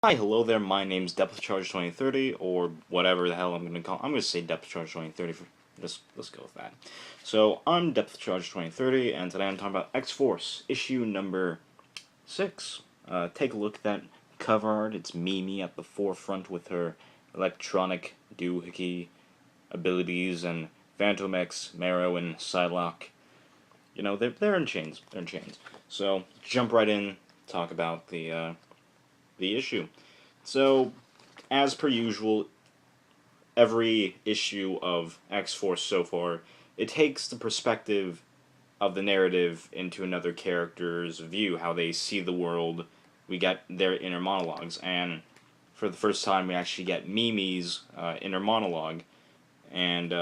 Hi, hello there. My name's Depth Charge 2030, or whatever the hell I'm gonna call. I'm gonna say Depth Charge 2030. Let's go with that. So I'm Depth Charge 2030, and today I'm talking about X Force issue number 6. Take a look at that cover art. It's Mimi at the forefront with her electronic doohickey abilities, and Phantom X, Marrow, and Psylocke. You know, they're in chains. They're in chains. So jump right in. Talk about the issue. So, as per usual, every issue of X-Force so far, it takes the perspective of the narrative into another character's view, how they see the world. We get their inner monologues, and for the first time we actually get Mimi's inner monologue, and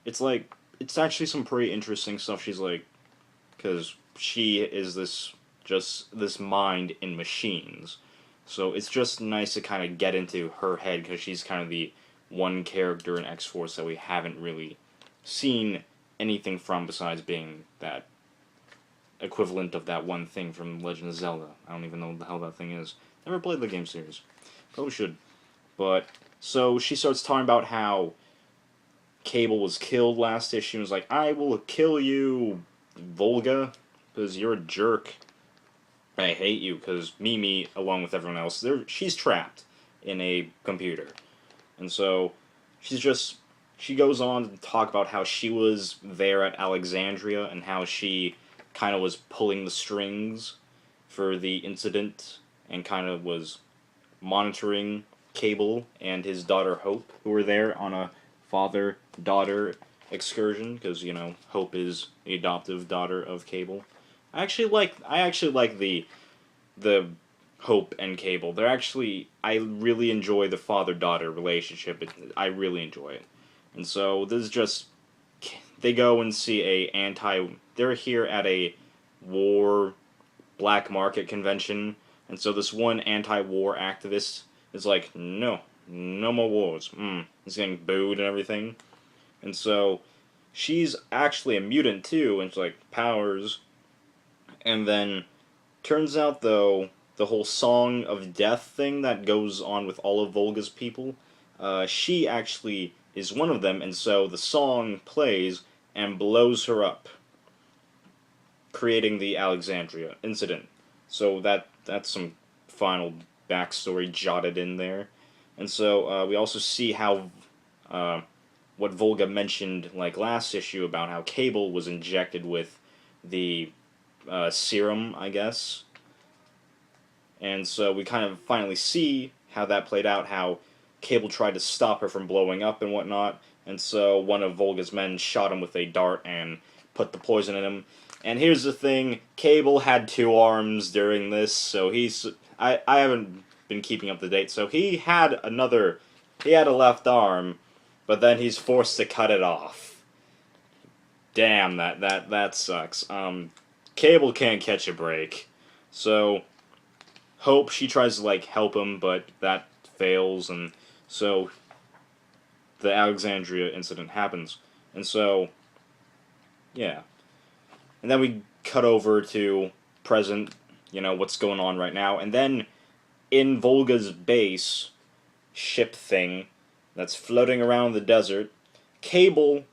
it's actually some pretty interesting stuff. She's like, because she is this mind in machines. So it's just nice to kind of get into her head, because she's kind of the one character in X-Force that we haven't really seen anything from besides being that equivalent of that one thing from Legend of Zelda. I don't even know what the hell that thing is. Never played the game series. Probably should. But, so she starts talking about how Cable was killed last issue, and was like, I will kill you, Volga, because you're a jerk. I hate you, because Mimi, along with everyone else, she's trapped in a computer. And so, she goes on to talk about how she was there at Alexandria, and how she kind of was pulling the strings for the incident, and kind of was monitoring Cable and his daughter Hope, who were there on a father-daughter excursion, because, you know, Hope is the adoptive daughter of Cable. I actually like the Hope and Cable. I really enjoy the father-daughter relationship. I really enjoy it. And so this is just, they go and see they're here at a war black market convention, and so this one anti-war activist is like, no more wars. He's getting booed and everything. And so she's actually a mutant too, and she's like, powers. And then, turns out, though, the whole Song of Death thing that goes on with all of Volga's people, she actually is one of them, and so the song plays and blows her up, creating the Alexandria incident. So that's some final backstory jotted in there. And so we also see how what Volga mentioned like last issue about how Cable was injected with the serum, I guess. And so we kind of finally see how that played out, how Cable tried to stop her from blowing up and whatnot, and so one of Volga's men shot him with a dart and put the poison in him. And here's the thing, Cable had 2 arms during this, so I haven't been keeping up to date, so he had a left arm, but then he's forced to cut it off. Damn, that sucks. Cable can't catch a break. So, Hope, she tries to, like, help him, but that fails, and so the Alexandria incident happens. And so, yeah. And then we cut over to present, you know, what's going on right now, and then in Volga's base ship thing that's floating around the desert, Cable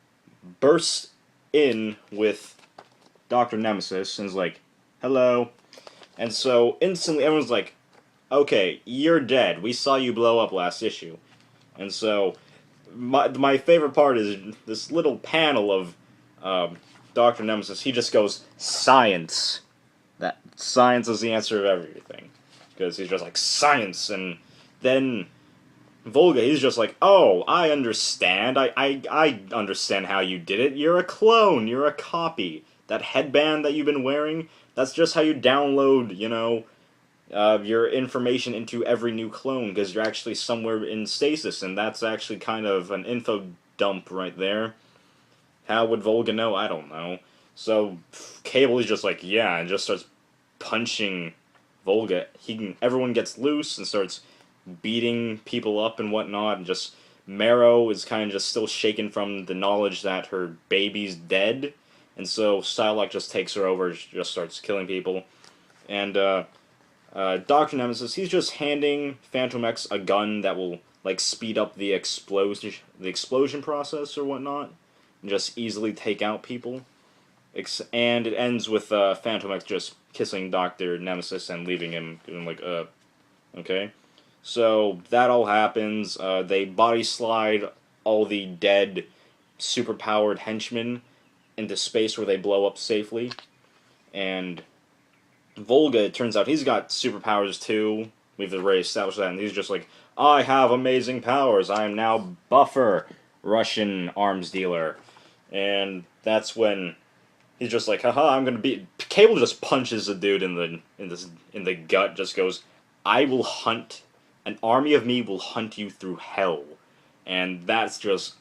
bursts in with Dr. Nemesis and is like, hello. And so instantly everyone's like, okay, you're dead. We saw you blow up last issue. And so my favorite part is this little panel of Dr. Nemesis. He just goes, science. That science is the answer of everything. Because he's just like, science. And then Volga, he's just like, oh, I understand. I understand how you did it. You're a clone. You're a copy. That headband that you've been wearing, that's just how you download, you know, your information into every new clone, because you're actually somewhere in stasis, and that's actually kind of an info dump right there. How would Volga know? I don't know. So, Cable is just like, yeah, and just starts punching Volga. Everyone gets loose and starts beating people up and whatnot, and just Marrow is kind of just still shaken from the knowledge that her baby's dead. And so Psylocke just takes her over, just starts killing people. And Dr. Nemesis, he's just handing Phantom X a gun that will like speed up the explosion process or whatnot, and just easily take out people. And it ends with Phantom X just kissing Dr. Nemesis and leaving him like okay. So that all happens. They body slide all the dead, superpowered henchmen into space where they blow up safely. And Volga, it turns out he's got superpowers too. We've already established that, and he's just like, I have amazing powers. I am now Buffer, Russian arms dealer. And that's when he's just like, haha, I'm gonna be. Cable just punches the dude in the gut. Just goes, I will hunt. An army of me will hunt you through hell, and that's just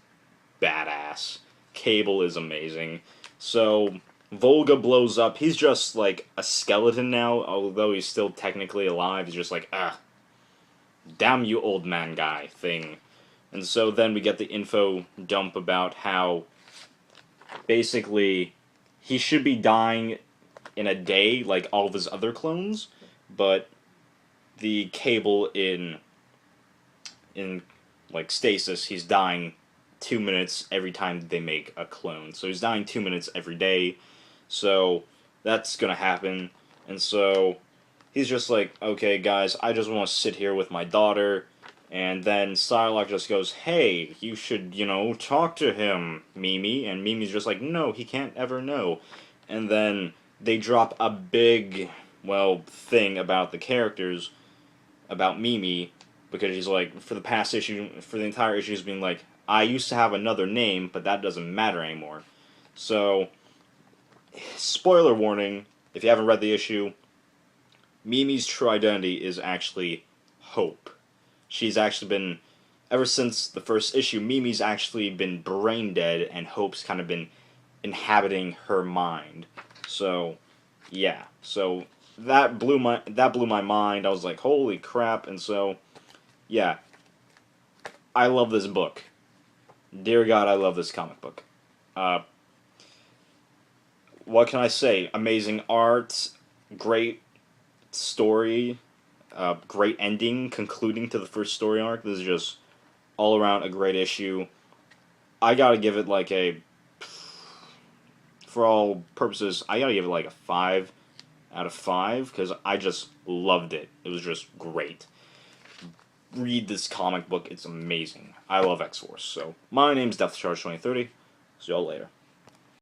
badass. Cable is amazing. So Volga blows up. He's just like a skeleton now, although he's still technically alive. He's just like, damn you, old man guy thing. And so then we get the info dump about how basically he should be dying in a day like all of his other clones, but the Cable in like stasis, he's dying 2 minutes every time they make a clone. So he's dying 2 minutes every day. So that's gonna happen. And so he's just like, okay guys, I just want to sit here with my daughter. And then Psylocke just goes, hey, you should, talk to him, Mimi. And Mimi's just like, no, he can't ever know. And then they drop a big, thing about the characters, about Mimi, because he's like, for the entire issue, he's been like, I used to have another name, but that doesn't matter anymore. So, spoiler warning, if you haven't read the issue, Mimi's true identity is actually Hope. She's actually been, ever since the first issue, Mimi's actually been brain dead, and Hope's kind of been inhabiting her mind. So, yeah. So, that blew my mind. I was like, holy crap. And so, yeah. I love this book. Dear God, I love this comic book. What can I say? Amazing art, great story, great ending, concluding to the first story arc. This is just all around a great issue. I gotta give it like for all purposes, I gotta give it like a 5 out of 5, because I just loved it. It was just great. Read this comic book, it's amazing. I love X-Force. So, my name's Death Charge 2030. See y'all later.